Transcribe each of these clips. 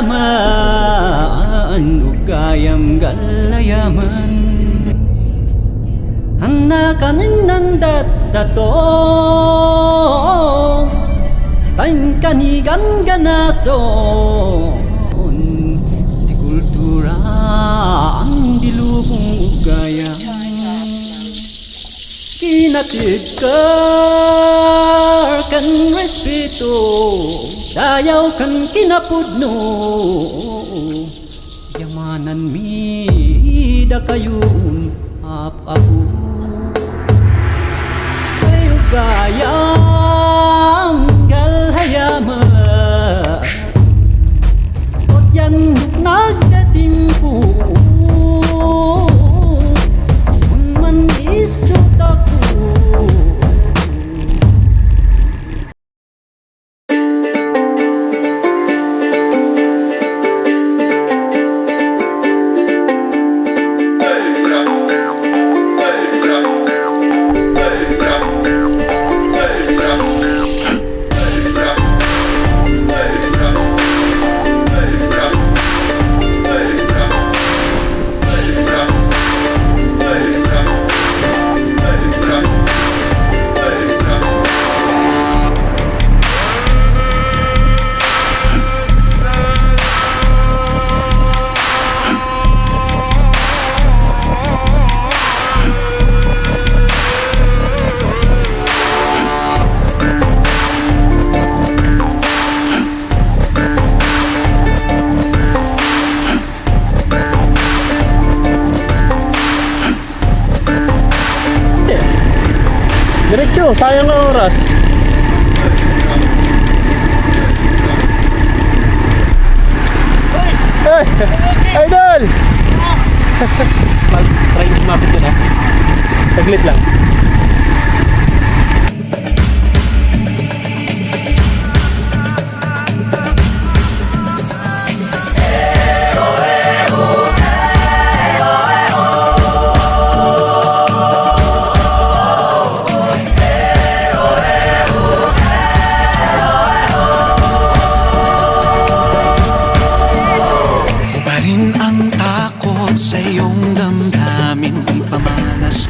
galayaman ugayam galayaman hanakan nandat dato tain kanigan ganason di kultura ang dilubong ugayam kinakikar kan respeto dayaw kan kinapudno yamanan mi da kayun apapu kayo gayam galayamanot yan nagdatimpo man isot ako Diretso, sayang ang oras. Hey, idol! Try kumapit yun ha. Saglit lang. Sa iyong damdamin di pamalas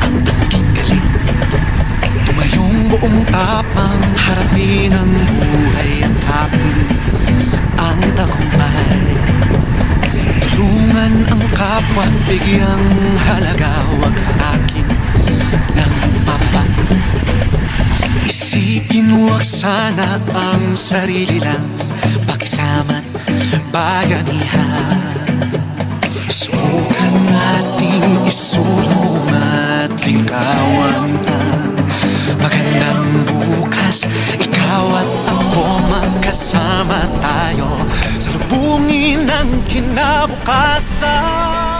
ang aking galing. Tumayong buong tapang harapin ang buhay at kapin ang tagumpay. Tulungan ang kapwa at bigyang halaga, wag akin ng papa. Isipin wag sana ang sarili lang, pakisama't bayanihan. Subukan nating isulong at ligawan ang magandang bukas. Ikaw at ako magkasama tayo sa lubungin ng kinabukasan.